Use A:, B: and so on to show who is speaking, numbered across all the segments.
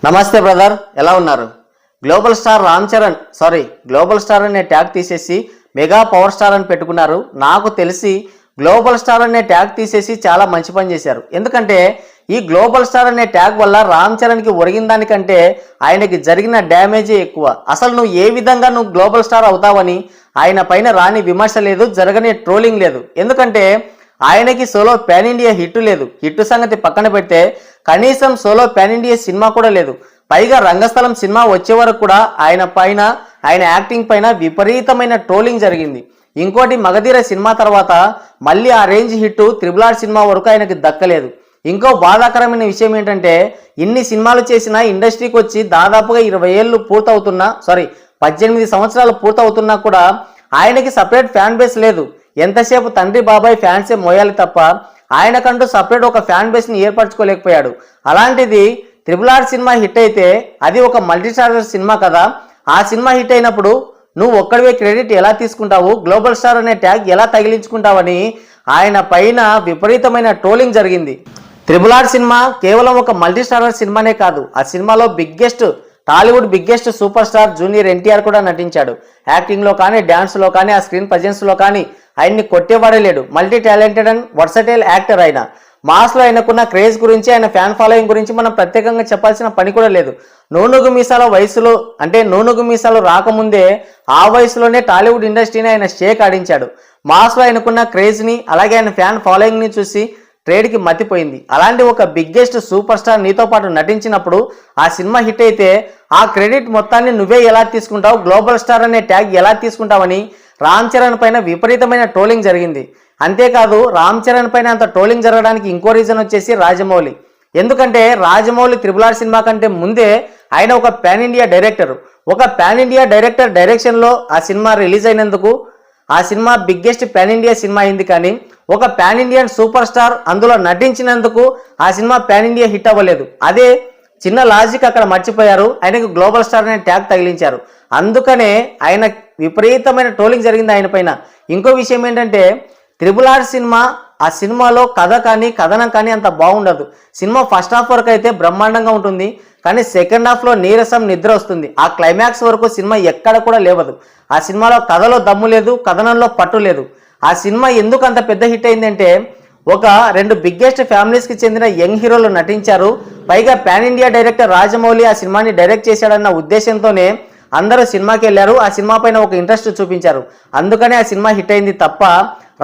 A: నమస్తే బ్రదర్, ఎలా ఉన్నారు? Global star Ram Charan global star అనే ట్యాగ్ తీసేసి మెగా పవర్ స్టార్ అని పెట్టుకున్నారు. నాకు తెలిసి గ్లోబల్ స్టార్ అనే ట్యాగ్ తీసేసి చాలా మంచి పని చేశారు. ఎందుకంటే ఈ గ్లోబల్ స్టార్ అనే ట్యాగ్ వల్ల రామ్ చరణ్కి ఒరిగిన దానికంటే ఆయనకి జరిగిన డ్యామేజే ఎక్కువ. అసలు నువ్వు ఏ విధంగా గ్లోబల్ స్టార్ అవుతావని ఆయన పైన రాని విమర్శ లేదు, జరగని ట్రోలింగ్ లేదు. ఎందుకంటే ఆయనకి సోలో పాన్ ఇండియా హిట్ లేదు. హిట్ సంగతి పక్కన పెడితే కనీసం సోలో పాన్ ఇండియా సినిమా కూడా లేదు. పైగా రంగస్థలం సినిమా వచ్చే వరకు కూడా ఆయన యాక్టింగ్ పైన విపరీతమైన ట్రోలింగ్ జరిగింది. ఇంకోటి మగధీర సినిమా తర్వాత మళ్ళీ ఆ రేంజ్ హిట్ RRR సినిమా వరకు ఆయనకి దక్కలేదు. ఇంకో బాధాకరమైన విషయం ఏంటంటే ఇన్ని సినిమాలు చేసినా ఇండస్ట్రీకి వచ్చి దాదాపుగా 20 ఏళ్ళు పూర్తవుతున్నా 18 సంవత్సరాలు పూర్తవుతున్నా కూడా ఆయనకి సపరేట్ ఫ్యాన్ బేస్ లేదు. ఎంతసేపు తండ్రి బాబాయ్ ఫ్యాన్సే మోయాలి తప్ప ఆయనకంటూ సపరేట్ ఒక ఫ్యాన్ బేస్ని ఏర్పరచుకోలేకపోయాడు. అలాంటిది RRR సినిమా హిట్ అయితే అది ఒక మల్టీస్టారర్ సినిమా కదా. ఆ సినిమా హిట్ అయినప్పుడు నువ్వు ఒక్కడివే క్రెడిట్ ఎలా తీసుకుంటావు, గ్లోబల్ స్టార్ అనే ట్యాగ్ ఎలా తగిలించుకుంటావని ఆయన పైన విపరీతమైన ట్రోలింగ్ జరిగింది. RRR సినిమా కేవలం ఒక మల్టీస్టారర్ సినిమానే కాదు, ఆ సినిమాలో Tollywood biggest super star junior NTR కూడా నటించాడు. యాక్టింగ్లో కానీ, డ్యాన్స్లో కానీ, ఆ స్క్రీన్ ప్రజెన్స్లో కానీ ఆయన్ని కొట్టేవాడే లేడు. Multi talented and versatile actor ఆయన. మాస్లో ఆయనకున్న క్రేజ్ గురించి, ఆయన ఫ్యాన్ ఫాలోయింగ్ గురించి మనం ప్రత్యేకంగా చెప్పాల్సిన పని కూడా లేదు. నూనుగు మీసాలు రాకముందే ఆ వయసులోనే టాలీవుడ్ ఇండస్ట్రీని ఆయన షేక్ ఆడించాడు. మాస్లో ఆయనకున్న క్రేజ్ని, అలాగే ఆయన ఫ్యాన్ ఫాలోయింగ్ని చూసి ట్రేడ్కి మతిపోయింది. అలాంటి ఒక బిగ్గెస్ట్ సూపర్ స్టార్ నీతో పాటు నటించినప్పుడు ఆ సినిమా హిట్ అయితే ఆ క్రెడిట్ మొత్తాన్ని నువ్వే ఎలా తీసుకుంటావు, గ్లోబల్ స్టార్ అనే ట్యాగ్ ఎలా తీసుకుంటావని రామ్ చరణ్ పైన విపరీతమైన ట్రోలింగ్ జరిగింది. అంతేకాదు రామ్ చరణ్ పైన అంత ట్రోలింగ్ జరగడానికి ఇంకో రీజన్ వచ్చేసి రాజమౌళి. ఎందుకంటే రాజమౌళి RRR సినిమా కంటే ముందే ఆయన ఒక పాన్ ఇండియా డైరెక్టర్. ఒక పాన్ ఇండియా డైరెక్టర్ డైరెక్షన్లో ఆ సినిమా రిలీజ్ అయినందుకు ఆ cinema biggest pan India cinema అయింది. కానీ ఒక పాన్ ఇండియన్ సూపర్ స్టార్ అందులో నటించినందుకు ఆ సినిమా పాన్ ఇండియా హిట్ అవ్వలేదు. అదే చిన్న లాజిక్ అక్కడ మర్చిపోయారు, ఆయనకు గ్లోబల్ స్టార్ అనే ట్యాగ్ తగిలించారు. అందుకనే ఆయన విపరీతమైన ట్రోలింగ్ జరిగింది ఆయన పైన. ఇంకో విషయం ఏంటంటే RRR సినిమా, ఆ సినిమాలో కథ కానీ కథనం కానీ అంత బాగుండదు. సినిమా ఫస్ట్ హాఫ్ వరకు అయితే బ్రహ్మాండంగా ఉంటుంది, కానీ సెకండ్ హాఫ్లో నీరసం నిద్ర వస్తుంది. ఆ క్లైమాక్స్ వరకు సినిమా ఎక్కడ కూడా లేవదు. ఆ సినిమాలో కథలో దమ్ము లేదు, కథనంలో పట్టు లేదు. ఆ సినిమా ఎందుకు అంత పెద్ద హిట్ అయిందంటే ఒక 2 బిగ్గెస్ట్ ఫ్యామిలీస్కి చెందిన యంగ్ హీరోలు నటించారు. పైగా పాన్ ఇండియా డైరెక్టర్ రాజమౌళి ఆ సినిమాని డైరెక్ట్ చేశాడన్న ఉద్దేశంతోనే అందరూ సినిమాకి వెళ్ళారు. ఆ సినిమా పైన ఒక ఇంట్రెస్ట్ చూపించారు. అందుకనే ఆ సినిమా హిట్ అయింది తప్ప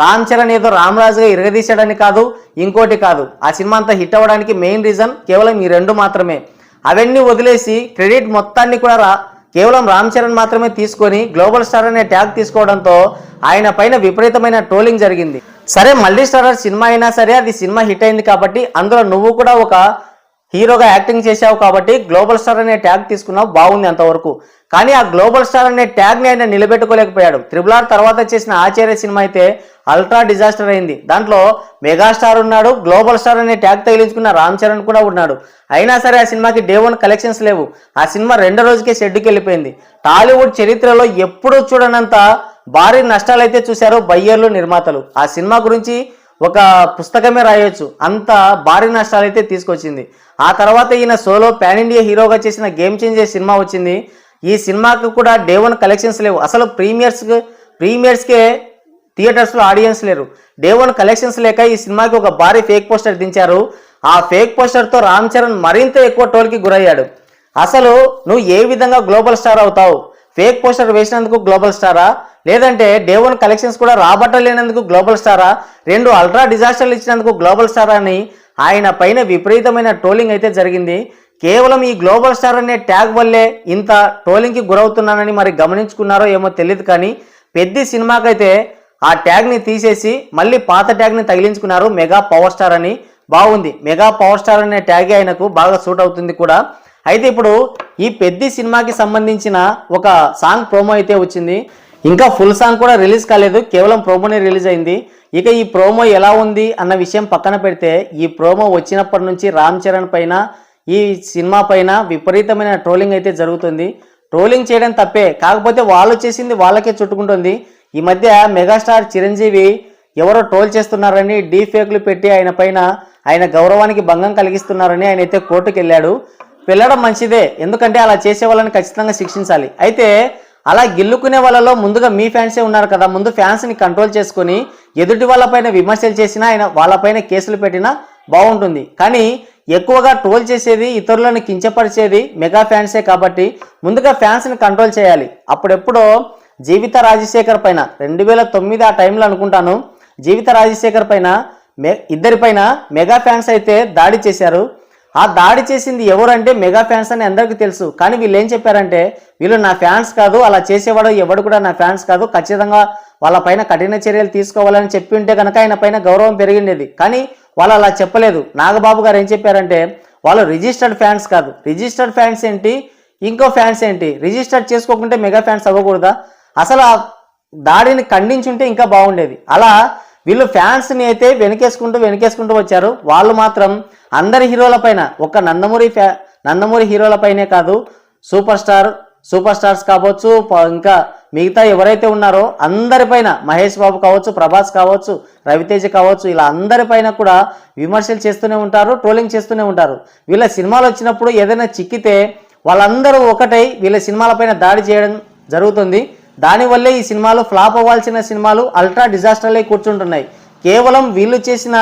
A: రామ్ చరణ్ ఏదో రామరాజుగా ఇరగదీశాడని కాదు, ఇంకోటి కాదు. ఆ సినిమా అంతా హిట్ అవ్వడానికి మెయిన్ రీజన్ కేవలం ఈ 2 మాత్రమే. అవన్నీ వదిలేసి క్రెడిట్ మొత్తాన్ని కూడా కేవలం రామ్ చరణ్ మాత్రమే తీసుకొని గ్లోబల్ స్టార్ అనే ట్యాగ్ తీసుకోవడంతో ఆయన పైన విపరీతమైన ట్రోలింగ్ జరిగింది. సరే, మల్టీ స్టారర్ సినిమా అయినా సరే అది సినిమా హిట్ అయింది కాబట్టి అందులో నువ్వు కూడా ఒక హీరోగా యాక్టింగ్ చేశావు కాబట్టి గ్లోబల్ స్టార్ అనే ట్యాగ్ తీసుకున్నావు, బాగుంది అంతవరకు. కానీ ఆ గ్లోబల్ స్టార్ అనే ట్యాగ్ని ఆయన నిలబెట్టుకోలేకపోయాడు. RRR తర్వాత చేసిన ఆచార్య సినిమా అయితే అల్ట్రా డిజాస్టర్ అయింది. దాంట్లో మెగాస్టార్ ఉన్నాడు, గ్లోబల్ స్టార్ అనే ట్యాగ్ తగిలించుకున్న రామ్ చరణ్ కూడా ఉన్నాడు. అయినా సరే ఆ సినిమాకి Day 1 కలెక్షన్స్ లేవు. ఆ సినిమా 2వ రోజుకే షెడ్డుకి వెళ్ళిపోయింది. టాలీవుడ్ చరిత్రలో ఎప్పుడూ చూడనంత భారీ నష్టాలు అయితే చూశారు బయ్యర్లు, నిర్మాతలు. ఆ సినిమా గురించి ఒక పుస్తకమే రాయొచ్చు, అంత భారీ నష్టాలు అయితే తీసుకొచ్చింది. ఆ తర్వాత ఈయన సోలో పాన్ ఇండియా హీరోగా చేసిన గేమ్ చేంజర్ సినిమా వచ్చింది. ఈ సినిమాకు కూడా Day 1 కలెక్షన్స్ లేవు. అసలు ప్రీమియర్స్కే థియేటర్స్లో ఆడియన్స్ లేరు. Day 1 కలెక్షన్స్ లేక ఈ సినిమాకి ఒక భారీ ఫేక్ పోస్టర్ దించారు. ఆ ఫేక్ పోస్టర్తో రామ్ చరణ్ మరింత ఎక్కువ ట్రోల్కి గురయ్యాడు. అసలు నువ్వు ఏ విధంగా గ్లోబల్ స్టార్ అవుతావు? ఫేక్ పోస్టర్ వేసినందుకు గ్లోబల్ స్టారా, లేదంటే Day 1 కలెక్షన్స్ కూడా రాబట్టలేనందుకు గ్లోబల్ స్టారా, 2 అల్ట్రా డిజాస్టర్లు ఇచ్చినందుకు గ్లోబల్ స్టారా అని ఆయన పైన విపరీతమైన ట్రోలింగ్ అయితే జరిగింది. కేవలం ఈ గ్లోబల్ స్టార్ అనే ట్యాగ్ వల్లే ఇంత ట్రోలింగ్కి గురవుతున్నానని మరి గమనించుకున్నారో ఏమో తెలియదు. కానీ పెద్ద సినిమాకైతే ఆ ట్యాగ్ని తీసేసి మళ్ళీ పాత ట్యాగ్ని తగిలించుకున్నారు, మెగా పవర్ స్టార్ అని. బాగుంది, మెగా పవర్ స్టార్ అనే ట్యాగే ఆయనకు బాగా సూట్ అవుతుంది కూడా. అయితే ఇప్పుడు ఈ పెద్ద సినిమాకి సంబంధించిన ఒక సాంగ్ ప్రోమో అయితే వచ్చింది. ఇంకా ఫుల్ సాంగ్ కూడా రిలీజ్ కాలేదు, కేవలం ప్రోమోనే రిలీజ్ అయింది. ఇక ఈ ప్రోమో ఎలా ఉంది అన్న విషయం పక్కన పెడితే ఈ ప్రోమో వచ్చినప్పటి నుంచి రామ్ చరణ్ పైన, ఈ సినిమా పైన విపరీతమైన ట్రోలింగ్ అయితే జరుగుతుంది. ట్రోలింగ్ చేయడం తప్పే, కాకపోతే వాళ్ళు చేసింది వాళ్ళకే చుట్టుకుంటుంది. ఈ మధ్య మెగాస్టార్ చిరంజీవి ఎవరో ట్రోల్ చేస్తున్నారని డీఫేక్లు పెట్టి ఆయన పైన ఆయన గౌరవానికి భంగం కలిగిస్తున్నారని ఆయన అయితే కోర్టుకు వెళ్ళాడు. వెళ్ళడం మంచిదే, ఎందుకంటే అలా చేసే వాళ్ళని ఖచ్చితంగా శిక్షించాలి. అయితే అలా గిల్లుకునే వాళ్ళలో ముందుగా మీ ఫ్యాన్సే ఉన్నారు కదా, ముందు ఫ్యాన్స్ని కంట్రోల్ చేసుకొని ఎదుటి వాళ్ళపైన విమర్శలు చేసినా ఆయన వాళ్ళపైన కేసులు పెట్టినా బాగుంటుంది. కానీ ఎక్కువగా ట్రోల్ చేసేది, ఇతరులను కించపరిచేది మెగా ఫ్యాన్సే కాబట్టి ముందుగా ఫ్యాన్స్ని కంట్రోల్ చేయాలి. అప్పుడెప్పుడో జీవిత రాజశేఖర్ పైన 2009 ఆ టైంలో అనుకుంటాను, జీవిత రాజశేఖర్ పైన ఇద్దరిపైన మెగా ఫ్యాన్స్ అయితే దాడి చేశారు. ఆ దాడి చేసింది ఎవరంటే మెగా ఫ్యాన్స్ అని అందరికీ తెలుసు. కానీ వీళ్ళు ఏం చెప్పారంటే, వీళ్ళు నా ఫ్యాన్స్ కాదు, అలా చేసేవాడు ఎవడు కూడా నా ఫ్యాన్స్ కాదు, ఖచ్చితంగా వాళ్ళ పైన కఠిన చర్యలు తీసుకోవాలని చెప్పి ఉంటే కనుక ఆయన పైన గౌరవం పెరిగిండేది. కానీ వాళ్ళు అలా చెప్పలేదు. నాగబాబు గారు ఏం చెప్పారంటే, వాళ్ళు రిజిస్టర్డ్ ఫ్యాన్స్ కాదు. రిజిస్టర్డ్ ఫ్యాన్స్ ఏంటి, ఇంకో ఫ్యాన్స్ ఏంటి, రిజిస్టర్డ్ చేసుకోకుంటే మెగా ఫ్యాన్స్ అవ్వకూడదా? అసలు ఆ దాడిని ఖండించుంటే ఇంకా బాగుండేది. అలా వీళ్ళు ఫ్యాన్స్ని అయితే వెనకేసుకుంటూ వచ్చారు. వాళ్ళు మాత్రం అందరి హీరోలపైన, ఒక్క నందమూరి హీరోలపైనే కాదు, సూపర్ స్టార్స్ కావచ్చు, ఇంకా మిగతా ఎవరైతే ఉన్నారో అందరిపైన, మహేష్ బాబు కావచ్చు, ప్రభాస్ కావచ్చు, రవితేజ కావచ్చు, ఇలా అందరిపైన కూడా విమర్శలు చేస్తూనే ఉంటారు, ట్రోలింగ్ చేస్తూనే ఉంటారు. వీళ్ళ సినిమాలు వచ్చినప్పుడు ఏదైనా చిక్కితే వాళ్ళందరూ ఒకటై వీళ్ళ సినిమాలపైన దాడి చేయడం జరుగుతుంది. దానివల్లే ఈ సినిమాలు ఫ్లాప్ అవ్వాల్సిన సినిమాలు అల్ట్రా డిజాస్టర్లే కూర్చుంటున్నాయి. కేవలం వీళ్ళు చేసిన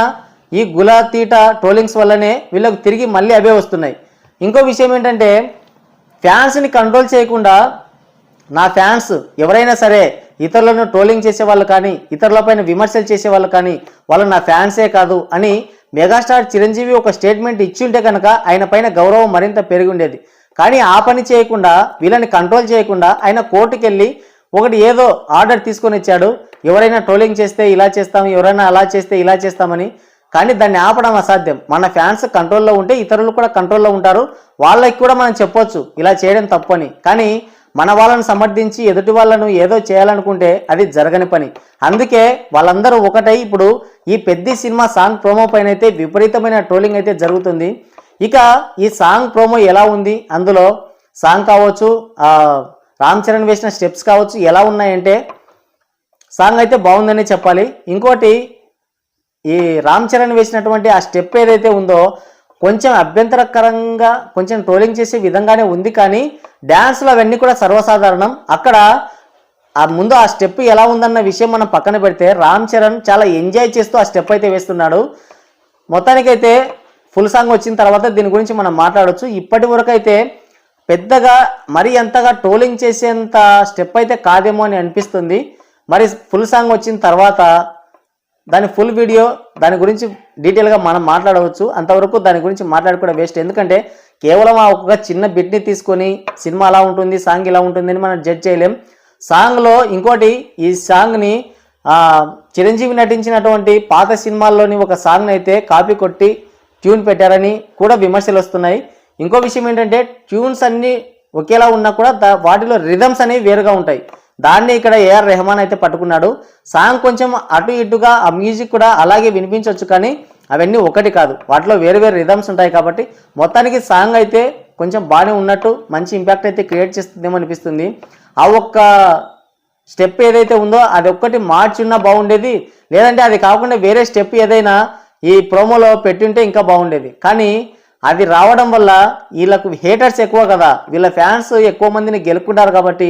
A: ఈ గులాతీట ట్రోలింగ్స్ వల్లనే వీళ్ళకు తిరిగి మళ్ళీ అవే వస్తున్నాయి. ఇంకో విషయం ఏంటంటే, ఫ్యాన్స్ని కంట్రోల్ చేయకుండా నా ఫ్యాన్స్ ఎవరైనా సరే ఇతరులను ట్రోలింగ్ చేసేవాళ్ళు కానీ, ఇతరులపైన విమర్శలు చేసేవాళ్ళు కానీ వాళ్ళు నా ఫ్యాన్సే కాదు అని మెగాస్టార్ చిరంజీవి ఒక స్టేట్మెంట్ ఇచ్చి ఉంటే కనుక ఆయన పైన గౌరవం మరింత పెరిగి ఉండేది. కానీ ఆ పని చేయకుండా, వీళ్ళని కంట్రోల్ చేయకుండా ఆయన కోర్టుకు వెళ్ళి ఒకటి ఏదో ఆర్డర్ తీసుకొని ఇచ్చాడు, ఎవరైనా ట్రోలింగ్ చేస్తే ఇలా చేస్తాం, ఎవరైనా అలా చేస్తే ఇలా చేస్తామని. కానీ దాన్ని ఆపడం అసాధ్యం. మన ఫ్యాన్స్ కంట్రోల్లో ఉంటే ఇతరులు కూడా కంట్రోల్లో ఉంటారు. వాళ్ళకి కూడా మనం చెప్పొచ్చు ఇలా చేయడం తప్పు అని. కానీ మన వాళ్ళను సమర్థించి ఎదుటి వాళ్ళను ఏదో చేయాలనుకుంటే అది జరగని పని. అందుకే వాళ్ళందరూ ఒకటై ఇప్పుడు ఈ పెద్ద సినిమా సాంగ్ ప్రోమో పైన అయితే విపరీతమైన ట్రోలింగ్ అయితే జరుగుతుంది. ఇక ఈ సాంగ్ ప్రోమో ఎలా ఉంది, అందులో సాంగ్ కావచ్చు, రామ్ చరణ్ వేసిన స్టెప్స్ కావచ్చు, ఎలా ఉన్నాయంటే సాంగ్ అయితే బాగుందని చెప్పాలి. ఇంకోటి, ఈ రామ్ చరణ్ వేసినటువంటి ఆ స్టెప్ ఏదైతే ఉందో కొంచెం అభ్యంతరకరంగా, కొంచెం ట్రోలింగ్ చేసే విధంగానే ఉంది. కానీ డ్యాన్స్లు అవన్నీ కూడా సర్వసాధారణం. అక్కడ ముందు ఆ స్టెప్ ఎలా ఉందన్న విషయం మనం పక్కన పెడితే రామ్ చరణ్ చాలా ఎంజాయ్ చేస్తూ ఆ స్టెప్ అయితే వేస్తున్నాడు. మొత్తానికైతే ఫుల్ సాంగ్ వచ్చిన తర్వాత దీని గురించి మనం మాట్లాడవచ్చు. ఇప్పటి వరకు అయితే పెద్దగా మరి అంతగా ట్రోలింగ్ చేసేంత స్టెప్ అయితే కాదేమో అని అనిపిస్తుంది. మరి ఫుల్ సాంగ్ వచ్చిన తర్వాత దాని ఫుల్ వీడియో, దాని గురించి డీటెయిల్గా మనం మాట్లాడవచ్చు. అంతవరకు దాని గురించి మాట్లాడుకోవడం వేస్ట్. ఎందుకంటే కేవలం ఆ ఒక చిన్న బిట్ని తీసుకొని సినిమా అలా ఉంటుంది, సాంగ్ ఇలా ఉంటుంది అని మనం జడ్జ్ చేయలేం. సాంగ్లో ఇంకోటి, ఈ సాంగ్ని చిరంజీవి నటించినటువంటి పాత సినిమాల్లోని ఒక సాంగ్ని అయితే కాపీ కొట్టి ట్యూన్ పెట్టారని కూడా విమర్శలు వస్తున్నాయి. ఇంకో విషయం ఏంటంటే, ట్యూన్స్ అన్నీ ఒకేలా ఉన్నా కూడా వాటిలో రిథమ్స్ అనేవి వేరుగా ఉంటాయి. దాన్ని ఇక్కడ ఏఆర్ రెహమాన్ అయితే పట్టుకున్నాడు. సాంగ్ కొంచెం అటు ఇటుగా, ఆ మ్యూజిక్ కూడా అలాగే వినిపించవచ్చు, కానీ అవన్నీ ఒకటి కాదు, వాటిలో వేరు వేరు రిథమ్స్ ఉంటాయి. కాబట్టి మొత్తానికి సాంగ్ అయితే కొంచెం బాగానే ఉన్నట్టు, మంచి ఇంపాక్ట్ అయితే క్రియేట్ చేస్తుందేమో అనిపిస్తుంది. ఆ ఒక్క స్టెప్ ఏదైతే ఉందో అది ఒక్కటి మార్చున్నా బాగుండేది, లేదంటే అది కాకుండా వేరే స్టెప్ ఏదైనా ఈ ప్రోమోలో పెట్టుంటే ఇంకా బాగుండేది. కానీ అది రావడం వల్ల వీళ్ళకు హేటర్స్ ఎక్కువ కదా, వీళ్ళ ఫ్యాన్స్ ఎక్కువ మందిని గెలుపుకుంటారు. కాబట్టి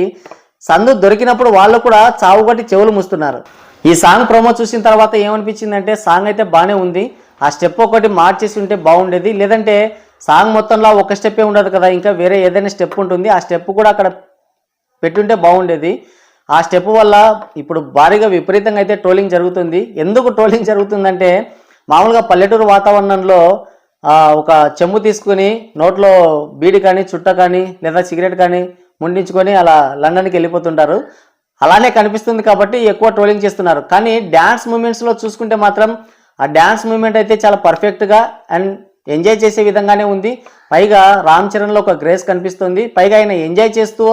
A: సందు దొరికినప్పుడు వాళ్ళు కూడా చావుగట్టి చెవులు మూస్తున్నారు. ఈ సాంగ్ ప్రోమో చూసిన తర్వాత ఏమనిపించిందంటే, సాంగ్ అయితే బాగానే ఉంది, ఆ స్టెప్ ఒకటి మార్చేసి ఉంటే బాగుండేది. లేదంటే సాంగ్ మొత్తంలో ఒక స్టెప్పే ఉండదు కదా, ఇంకా వేరే ఏదైనా స్టెప్ ఉంటుంది, ఆ స్టెప్ కూడా అక్కడ పెట్టుంటే బాగుండేది. ఆ స్టెప్ వల్ల ఇప్పుడు భారీగా విపరీతంగా అయితే ట్రోలింగ్ జరుగుతుంది. ఎందుకు ట్రోలింగ్ జరుగుతుందంటే, మామూలుగా పల్లెటూరు వాతావరణంలో ఒక చెంబు తీసుకుని నోట్లో బీడి కానీ, చుట్ట కానీ, లేదా సిగరెట్ కానీ ముండించుకొని అలా లండన్కి వెళ్ళిపోతుంటారు. అలానే కనిపిస్తుంది కాబట్టి ఎక్కువ ట్రోలింగ్ చేస్తున్నారు. కానీ డ్యాన్స్ మూమెంట్స్లో చూసుకుంటే మాత్రం ఆ డ్యాన్స్ మూమెంట్ అయితే చాలా పర్ఫెక్ట్గా అండ్ ఎంజాయ్ చేసే విధంగానే ఉంది. పైగా రామ్ చరణ్లో ఒక గ్రేస్ కనిపిస్తుంది. పైగా ఆయన ఎంజాయ్ చేస్తూ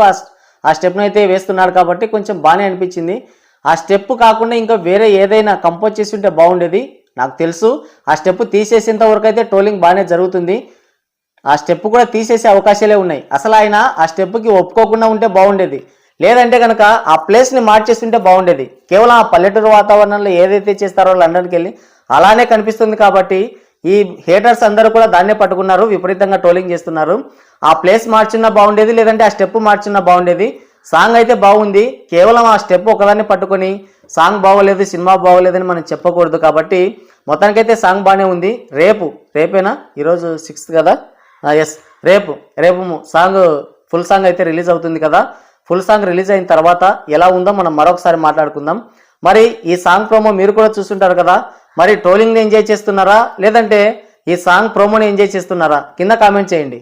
A: ఆ స్టెప్ను అయితే వేస్తున్నాడు కాబట్టి కొంచెం బాగానే అనిపించింది. ఆ స్టెప్ కాకుండా ఇంకా వేరే ఏదైనా కంపోజ్ చేసి ఉంటే బాగుండేది. నాకు తెలుసు ఆ స్టెప్ తీసేసేంత వరకు అయితే ట్రోలింగ్ బాగానే జరుగుతుంది. ఆ స్టెప్ కూడా తీసేసే అవకాశాలే ఉన్నాయి. అసలు ఆయన ఆ స్టెప్కి ఒప్పుకోకుండా ఉంటే బాగుండేది, లేదంటే కనుక ఆ ప్లేస్ని మార్చేస్తుంటే బాగుండేది. కేవలం ఆ పల్లెటూరు వాతావరణంలో ఏదైతే చేస్తారో లండన్కి వెళ్ళి అలానే కనిపిస్తుంది. కాబట్టి ఈ హేటర్స్ అందరూ కూడా దాన్నే పట్టుకున్నారు, విపరీతంగా ట్రోలింగ్ చేస్తున్నారు. ఆ ప్లేస్ మార్చినా బాగుండేది, లేదంటే ఆ స్టెప్ మార్చినా బాగుండేది. సాంగ్ అయితే బాగుంది, కేవలం ఆ స్టెప్ ఒకదాన్ని పట్టుకొని సాంగ్ బాగోలేదు, సినిమా బాగోలేదని మనం చెప్పకూడదు. కాబట్టి మొత్తానికైతే సాంగ్ బాగానే ఉంది. రేపేనా, ఈరోజు 6th కదా, ఎస్, రేపు సాంగ్ ఫుల్ సాంగ్ అయితే రిలీజ్ అవుతుంది కదా. ఫుల్ సాంగ్ రిలీజ్ అయిన తర్వాత ఎలా ఉందో మనం మరొకసారి మాట్లాడుకుందాం. మరి ఈ సాంగ్ ప్రోమో మీరు కూడా చూస్తుంటారు కదా, మరి ట్రోలింగ్ని ఎంజాయ్ చేస్తున్నారా, లేదంటే ఈ సాంగ్ ప్రోమోని ఎంజాయ్ చేస్తున్నారా? కింద కామెంట్ చేయండి.